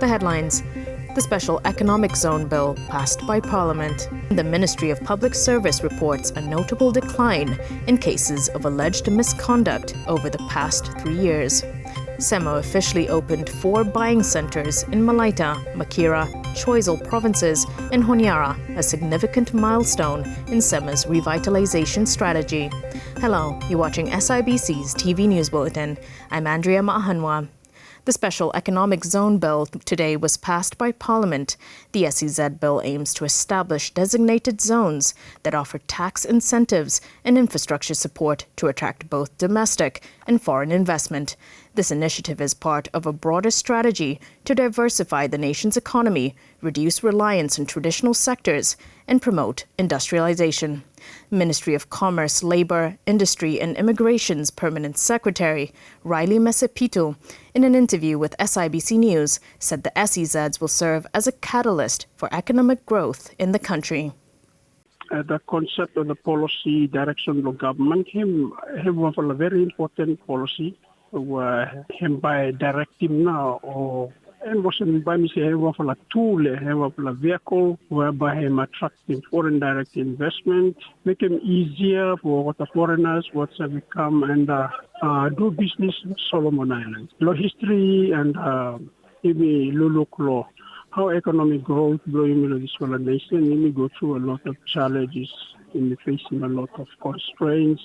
The headlines: the Special Economic Zone Bill passed by Parliament. The Ministry of Public Service reports a notable decline in cases of alleged misconduct over the past 3 years. SEMA officially opened 4 buying centres in Malaita, Makira, Choiseul provinces and Honiara, a significant milestone in SEMA's revitalization strategy. Hello, you're watching SIBC's TV News Bulletin. I'm Andrea Maahanwa. The Special Economic Zone Bill today was passed by Parliament. The SEZ bill aims to establish designated zones that offer tax incentives and infrastructure support to attract both domestic and foreign investment. This initiative is part of a broader strategy to diversify the nation's economy, reduce reliance on traditional sectors, and promote industrialization. Ministry of Commerce, Labour, Industry and Immigration's Permanent Secretary, Riley Mesepito, in an interview with SIBC News, said the SEZs will serve as a catalyst for economic growth in the country. The concept of the policy direction of government, have a very important policy. Him by directive now or and was by me say have a tool, have a vehicle whereby him attracting foreign direct investment, make him easier for what the foreigners what have come and do business in Solomon Islands. Law history and look law. How economic growth growing this whole nation, we go through a lot of challenges in facing a lot of constraints.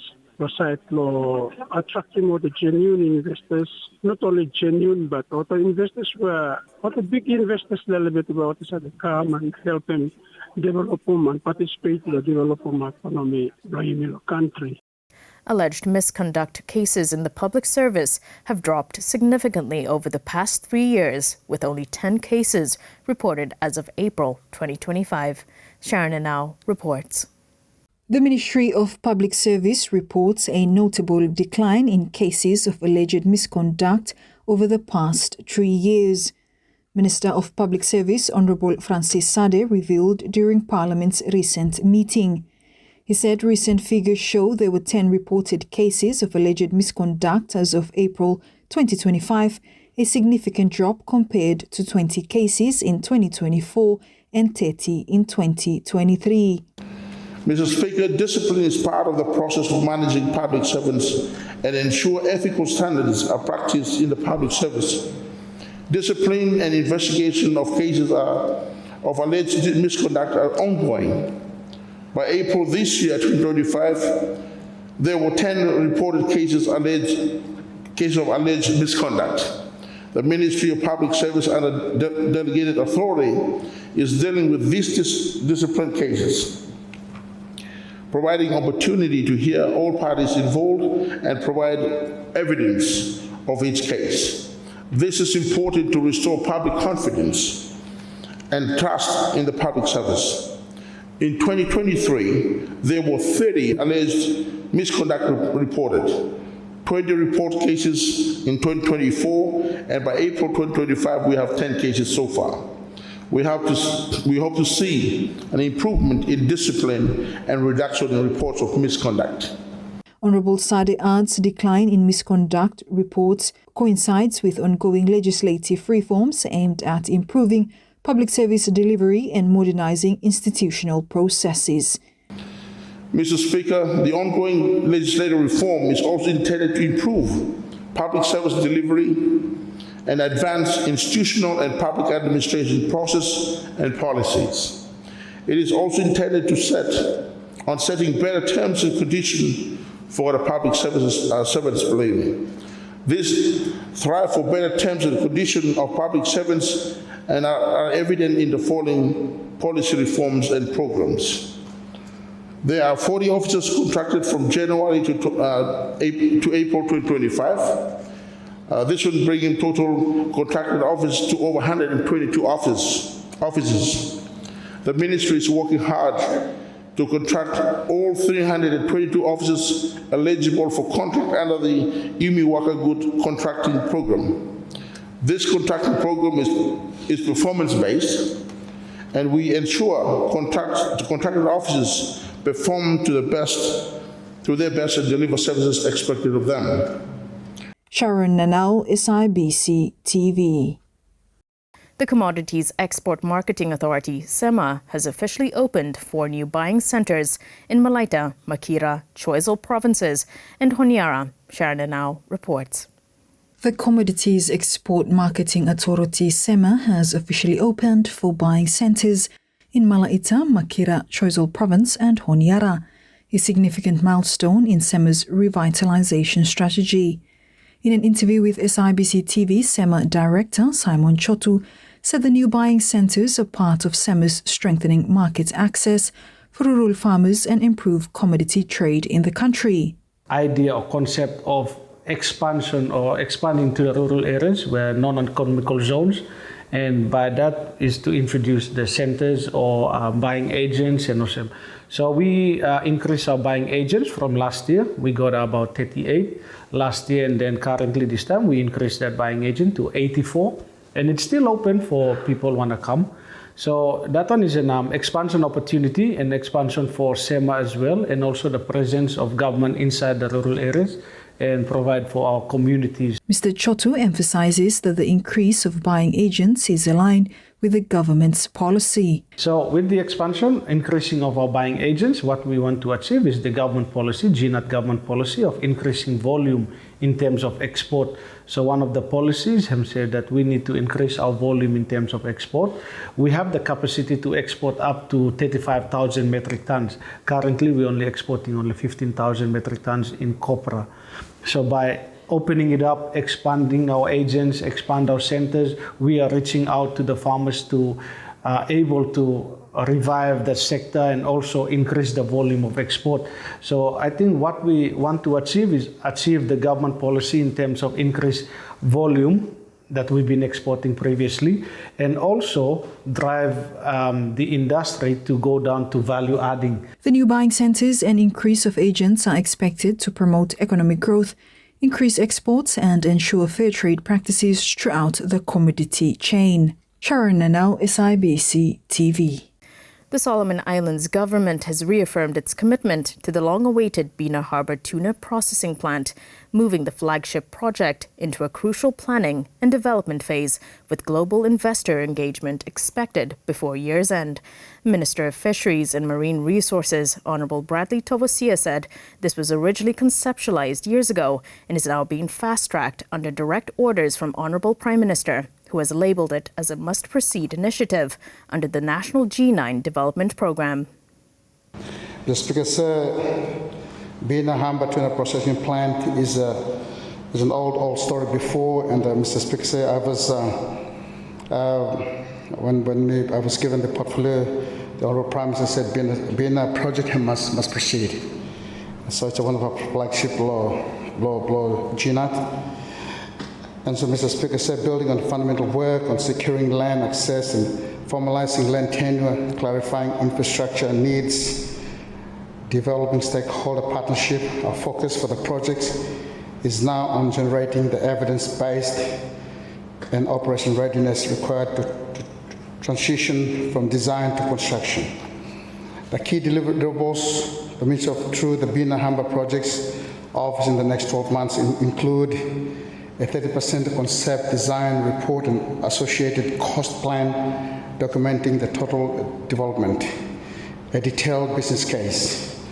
Law attracting all the genuine investors, not only genuine, but also investors were what the big investors a little bit about is to come and help them develop them and participate in the development economy in the country. Alleged misconduct cases in the public service have dropped significantly over the past 3 years, with only 10 cases reported as of April 2025. Sharon Anau reports. The Ministry of Public Service reports a notable decline in cases of alleged misconduct over the past 3 years. Minister of Public Service Honorable Francis Sade revealed during Parliament's recent meeting. He said recent figures show there were 10 reported cases of alleged misconduct as of April 2025, a significant drop compared to 20 cases in 2024 and 30 in 2023. Mr. Speaker, discipline is part of the process of managing public servants and ensure ethical standards are practiced in the public service. Discipline and investigation of cases of alleged misconduct are ongoing. By April this year, 2025, there were 10 reported cases of alleged misconduct. The Ministry of Public Service under delegated authority is dealing with these discipline cases, providing opportunity to hear all parties involved and provide evidence of each case. This is important to restore public confidence and trust in the public service. In 2023, there were 30 alleged misconduct reported, 20 report cases in 2024, and by April 2025, we have 10 cases so far. We hope to see an improvement in discipline and reduction in reports of misconduct. Honorable Sade adds decline in misconduct reports coincides with ongoing legislative reforms aimed at improving public service delivery and modernizing institutional processes. Mr. Speaker, the ongoing legislative reform is also intended to improve public service delivery and advance institutional and public administration process and policies. It is also intended to setting better terms and conditions for the public servants. This thrive for better terms and conditions of public servants and are evident in the following policy reforms and programs. There are 40 officers contracted from January to April 2025. This will bring in total contracted offices to over 122 offices. The ministry is working hard to contract all 322 offices eligible for contract under the UMI Worker Good Contracting Program. This contracting program is performance-based, and we ensure contracted offices perform to their best and deliver services expected of them. Sharon Nanal, SIBC TV. The Commodities Export Marketing Authority, SEMA, has officially opened 4 new buying centres in Malaita, Makira, Choiseul provinces and Honiara. Sharon Anau reports. The Commodities Export Marketing Authority, SEMA, has officially opened 4 buying centres in Malaita, Makira, Choiseul province and Honiara, a significant milestone in SEMA's revitalisation strategy. In an interview with SIBC TV, SEMA Director Simon Chotu said the new buying centres are part of SEMA's strengthening market access for rural farmers and improve commodity trade in the country. Idea or concept of expansion or expanding to the rural areas where non-economical zones, and by that is to introduce the centres or buying agents and also. So we increased our buying agents from last year. We got about 38 last year, and then currently this time we increased that buying agent to 84, and it's still open for people who want to come. So that one is an expansion opportunity and expansion for SEMA as well, and also the presence of government inside the rural areas and provide for our communities. Mr. Chotu emphasizes that the increase of buying agents is aligned with the government's policy. So with the expansion, increasing of our buying agents, what we want to achieve is the government policy, GNAT government policy of increasing volume in terms of export. So one of the policies has said that we need to increase our volume in terms of export. We have the capacity to export up to 35,000 metric tons. Currently, we're only exporting only 15,000 metric tons in copra. So by opening it up, expanding our agents, expand our centers, we are reaching out to the farmers to able to revive the sector and also increase the volume of export. So I think what we want to achieve is achieve the government policy in terms of increased volume that we've been exporting previously, and also drive the industry to go down to value adding. The new buying centres and increase of agents are expected to promote economic growth, increase exports and ensure fair trade practices throughout the commodity chain. Sharon Anau, SIBC TV. The Solomon Islands government has reaffirmed its commitment to the long-awaited Bina Harbour tuna processing plant, moving the flagship project into a crucial planning and development phase with global investor engagement expected before year's end. Minister of Fisheries and Marine Resources, Honourable Bradley Tovosia, said this was originally conceptualized years ago and is now being fast-tracked under direct orders from Honourable Prime Minister, who has labelled it as a must-proceed initiative under the National G9 Development Programme. The Speaker, sir, Bina Harbour tuna processing plant is an old story before, and Mr. Speaker, sir, I was when I was given the portfolio, the Honourable Prime Minister said Bina project must proceed. So it's one of our flagship law GNAT. And so, Mr. Speaker, said building on fundamental work on securing land access and formalizing land tenure, clarifying infrastructure needs, developing stakeholder partnership, our focus for the project is now on generating the evidence-based and operation readiness required to transition from design to construction. The key deliverables, the means of through the Bina Harbour project's office in the next 12 months include a 30% concept design report and associated cost plan documenting the total development, a detailed business case,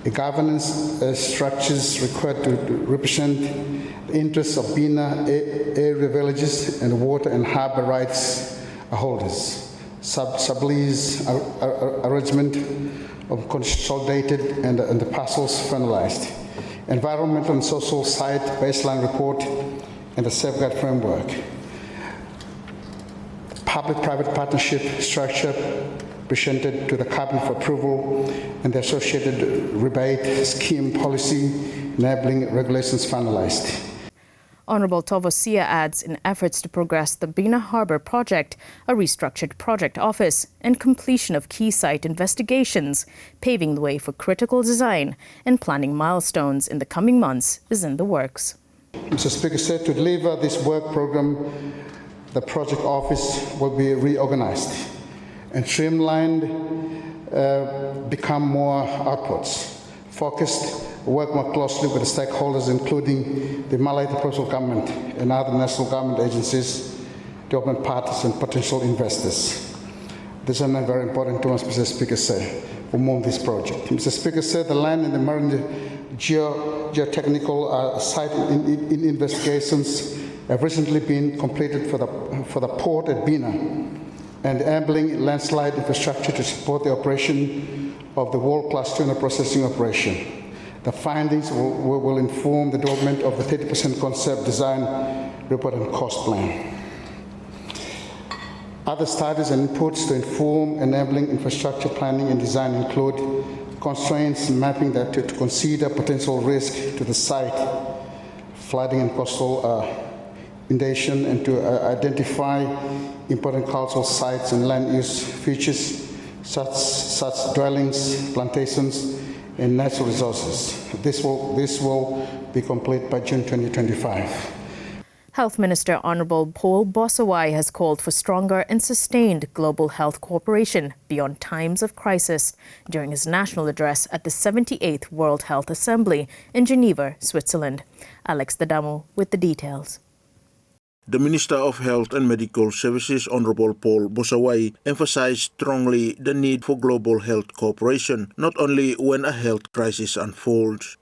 a governance structures required to represent the interests of Bina area villages and water and harbour rights holders, sublease arrangement of consolidated and the parcels finalized, environmental and social site baseline report, and the safeguard framework. Public-private partnership structure presented to the Cabinet for approval and the associated rebate scheme policy enabling regulations finalized. Honourable Tovosia adds in efforts to progress the Bina Harbour project, a restructured project office and completion of key site investigations, paving the way for critical design and planning milestones in the coming months is in the works. Mr. Speaker said to deliver this work program, the project office will be reorganized and streamlined, become more outputs, focused, work more closely with the stakeholders, including the Malaita provincial government and other national government agencies, development partners and potential investors. This is very important to us, Mr. Speaker said, for move this project. Mr. Speaker said the land and the marine geotechnical site in investigations have recently been completed for the port at Bina and enabling landslide infrastructure to support the operation of the world-class tuna processing operation. The findings will inform the development of the 30% concept design report and cost plan. Other studies and inputs to inform enabling infrastructure planning and design include constraints mapping that to consider potential risk to the site, flooding and coastal inundation, and to identify important cultural sites and land use features such dwellings, plantations, and natural resources. This will be complete by June 2025. Health Minister Honorable Paul Bosawai has called for stronger and sustained global health cooperation beyond times of crisis during his national address at the 78th World Health Assembly in Geneva, Switzerland. Alex Dadamu with the details. The Minister of Health and Medical Services, Honorable Paul Bosawai, emphasized strongly the need for global health cooperation, not only when a health crisis unfolds.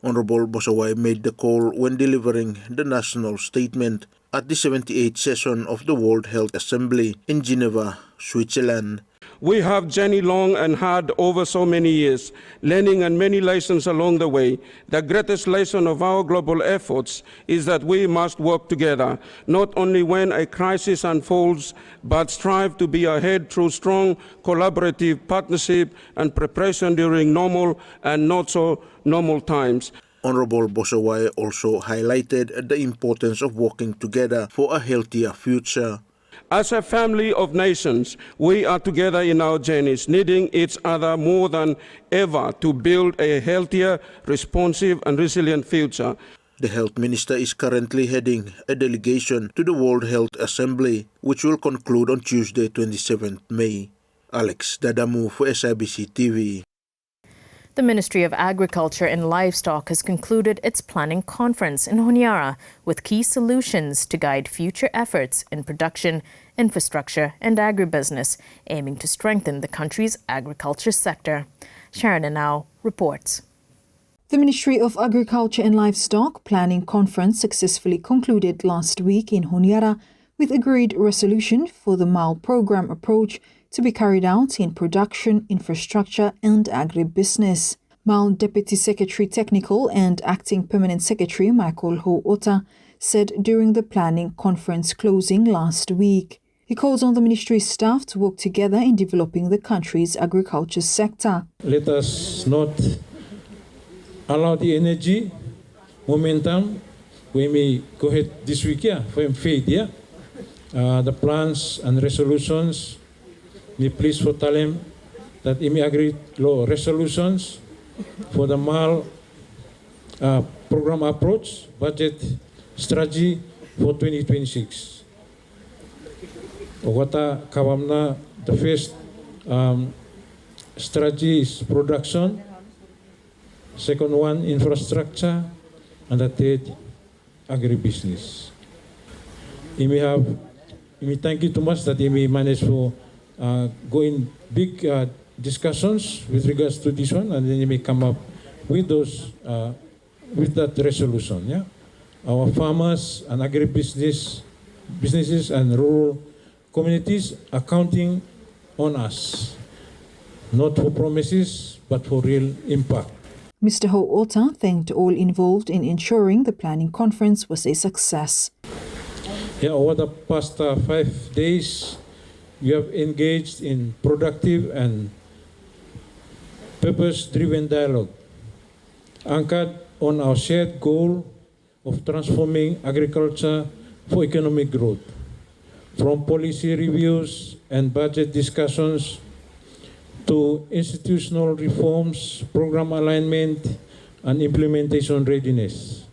Honorable Bosawai made the call when delivering the national statement at the 78th session of the World Health Assembly in Geneva, Switzerland. We have journeyed long and hard over so many years, learning and many lessons along the way. The greatest lesson of our global efforts is that we must work together, not only when a crisis unfolds, but strive to be ahead through strong collaborative partnership and preparation during normal and not so normal times. Honorable Bosawai also highlighted the importance of working together for a healthier future. As a family of nations, we are together in our journeys, needing each other more than ever to build a healthier, responsive and resilient future. The Health Minister is currently heading a delegation to the World Health Assembly, which will conclude on Tuesday, 27th May. Alex Dadamu for SIBC TV. The Ministry of Agriculture and Livestock has concluded its planning conference in Honiara with key solutions to guide future efforts in production, infrastructure and agribusiness, aiming to strengthen the country's agriculture sector. Sharon Anau reports. The Ministry of Agriculture and Livestock Planning Conference successfully concluded last week in Honiara with agreed resolution for the MAL program approach to be carried out in production, infrastructure and agribusiness. MAL Deputy Secretary Technical and Acting Permanent Secretary Michael Honiara said during the planning conference closing last week. He calls on the ministry's staff to work together in developing the country's agriculture sector. Let us not allow the energy, momentum, we may go ahead this week, for fade, the plans and resolutions. Me please for tell him that he may agree law resolutions for the MAL program approach, budget strategy for 2026. Wata kawamna the first strategy is production, second one infrastructure, and the third agribusiness. He may thank you too much that he may manage to go in big discussions with regards to this one, and then you may come up with those with that resolution. Yeah, our farmers and businesses and rural communities are counting on us, not for promises but for real impact. Mr. Honiara thanked all involved in ensuring the planning conference was a success. Yeah, over the past 5 days, we have engaged in productive and purpose-driven dialogue, anchored on our shared goal of transforming agriculture for economic growth. From policy reviews and budget discussions to institutional reforms, program alignment, and implementation readiness.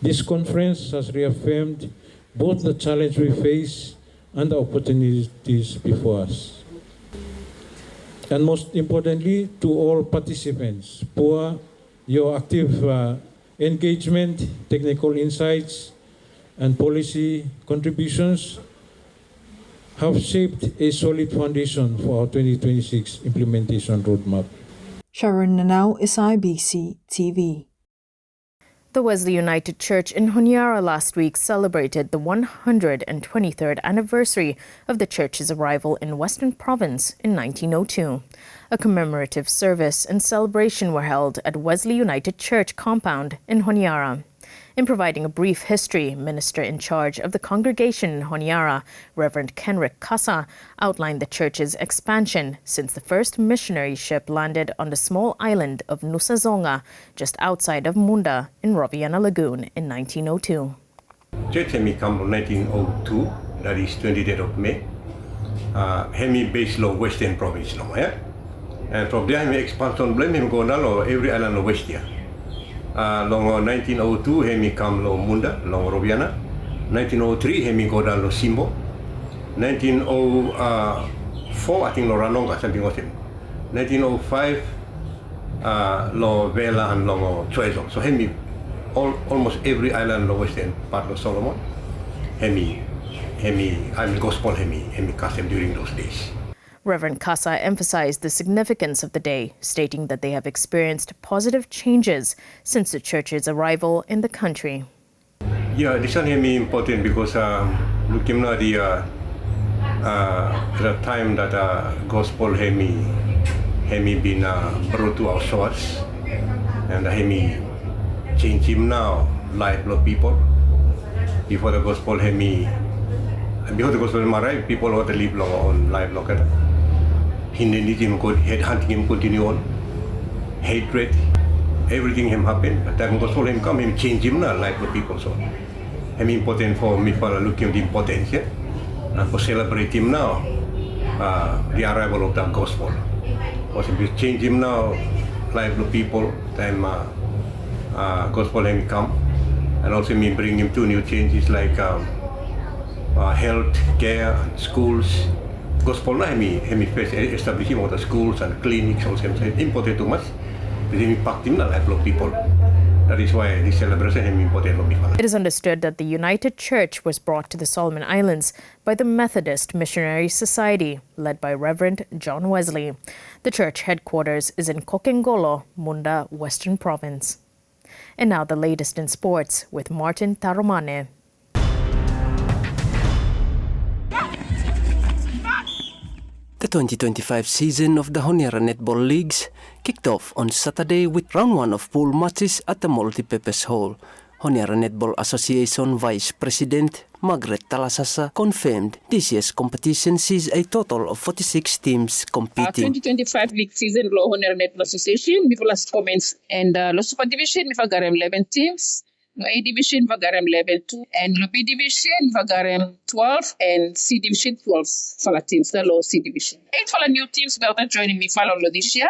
This conference has reaffirmed both the challenge we face and the opportunities before us. And most importantly, to all participants, for your active engagement, technical insights, and policy contributions have shaped a solid foundation for our 2026 implementation roadmap. Sharon Nanau, SIBC TV. The Wesley United Church in Honiara last week celebrated the 123rd anniversary of the church's arrival in Western Province in 1902. A commemorative service and celebration were held at Wesley United Church compound in Honiara. In providing a brief history, Minister in charge of the congregation in Honiara, Reverend Kenrick Kasa, outlined the church's expansion since the first missionary ship landed on the small island of Nusa Zonga, just outside of Munda in Roviana Lagoon in 1902. Church Hemi come from 1902, that is 28th of May. Hemi based low Western Province, and from there Hemi expansion blame him go now every island of West here. Long 1902 hemi come lo Munda, long Roviana. 1903 hemi go down lo Simbo. 1904 I think lo Ranonga something was him. 1905 lo Vela and lo Chuezo. So hemi almost every island lo western part of Solomon. Hemi gospel hemi custom during those days. Reverend Kasa emphasized the significance of the day, stating that they have experienced positive changes since the church's arrival in the country. Yeah, this one is important because looking at the time that gospel hemi been brought to our shores, and hemi change him now life of people. Before the gospel arrived, people want to live long on life local. Him head hunting him continue on, hatred, everything him happen. But time gospel him come, him change him now life of people. So him important for me for looking at the importance, yeah, and for celebrate him now, the arrival of the gospel. Because if you change him now, life of people, time gospel him come, and also me bring him two new changes like health care and schools. Gospel na hemi first establishing all the schools and clinics also important too much. But impacting the life of people. That is why this celebration is important for people. It is understood that the United Church was brought to the Solomon Islands by the Methodist Missionary Society, led by Reverend John Wesley. The church headquarters is in Kokengolo, Munda, Western Province. And now the latest in sports with Martin Taromane. The 2025 season of the Honiara Netball Leagues kicked off on Saturday with round 1 of pool matches at the Multipurpose Hall. Honiara Netball Association Vice President Margaret Talasasa confirmed this year's competition sees a total of 46 teams competing. Our 2025 league season, Lo Honiara Netball Association, we will commence and Lo Super Division, we will 11 teams. No A Division, Vagarem 11-2, and no B Division, Vagarem 12, and C Division 12 for the teams, the low C Division. 8 for the new teams that are joining me follow this year.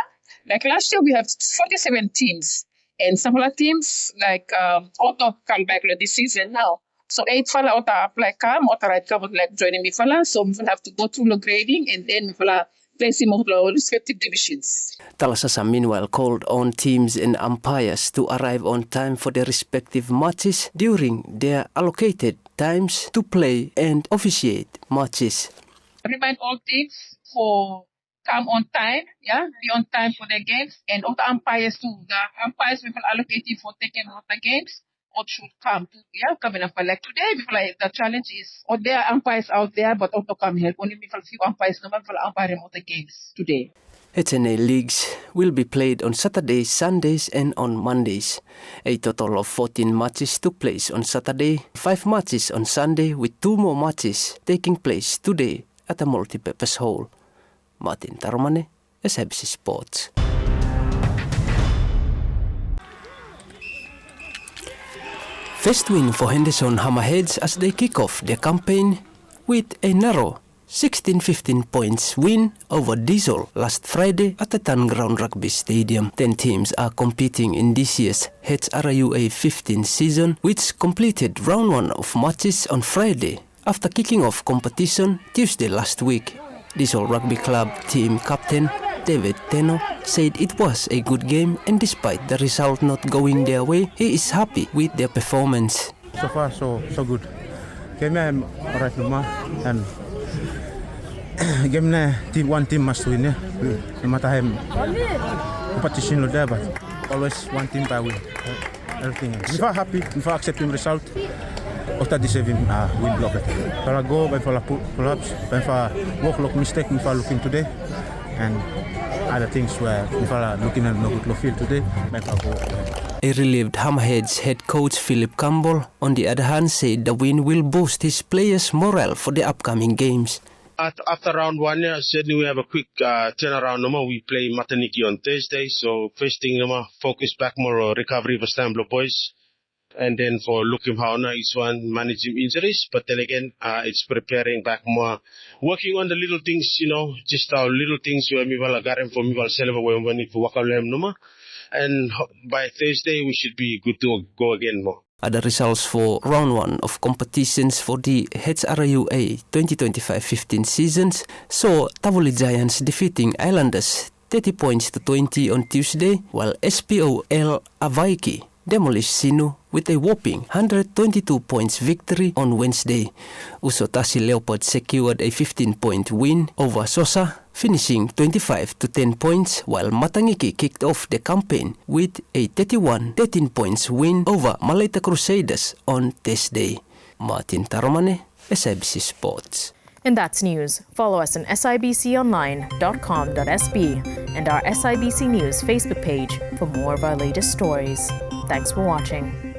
Like last year, we have 47 teams, and some of the teams, like Auto come back this season now. So 8 for the Auto apply come, Auto right come like joining me follow, so we will have to go through the grading, and then we will place him of the respective divisions. Talasasa meanwhile called on teams and umpires to arrive on time for their respective matches during their allocated times to play and officiate matches. Remind all teams for come on time, be on time for their games, and all the umpires too. The umpires will allocate for taking out the games. Or should come to coming up like today. The challenge is there are umpires out there, but also come help. Only few umpires, no one for umpire of the games today. HNA leagues will be played on Saturdays, Sundays, and on Mondays. A total of 14 matches took place on Saturday, 5 matches on Sunday, with 2 more matches taking place today at the Multipurpose Hall. Martin Taromane, SIBC Sports. First win for Henderson Hammerheads as they kick off their campaign with a narrow 16-15 points win over Diesel last Friday at the Tanground Rugby Stadium. 10 teams are competing in this year's HRUA 15 season, which completed round 1 of matches on Friday after kicking off competition Tuesday last week. Diesel Rugby Club team captain David Teno said it was a good game, and despite the result not going their way, he is happy with their performance. So far, so good. Came here alright, and game na one team must win. Yeah, no matter how competition there, but always one team by win. Everything. If I'm happy, if I accept the result, after deserving win block. If I go, if I pull ups, if I walk mistake, if I looking today, and other things where if I looking at no good field today, if I go. A relieved Hammerheads head coach Philip Campbell, on the other hand, said the win will boost his players' morale for the upcoming games. After round one, I said we have a quick turnaround. We play Mataniki on Thursday, so first thing, focus back more on recovery for Stambler boys. And then for looking how is one managing injuries, but then again, it's preparing back more, working on the little things, just our little things where we will get for me will celebrate when we need to work on them. And by Thursday, we should be good to go again more. Other results for round one of competitions for the HRUA 2025-15 seasons saw Tavuli Giants defeating Islanders 30 points to 20 on Tuesday, while SPOL Avaiki demolished Sinu with a whopping 122 points victory on Wednesday. Usotasi Leopards secured a 15-point win over Sosa, finishing 25 to 10 points, while Matangiki kicked off the campaign with a 31-13 points win over Malaita Crusaders on Thursday. Martin Taromane, SIBC Sports. And that's news. Follow us on sibconline.com.sb and our SIBC News Facebook page for more of our latest stories. Thanks for watching.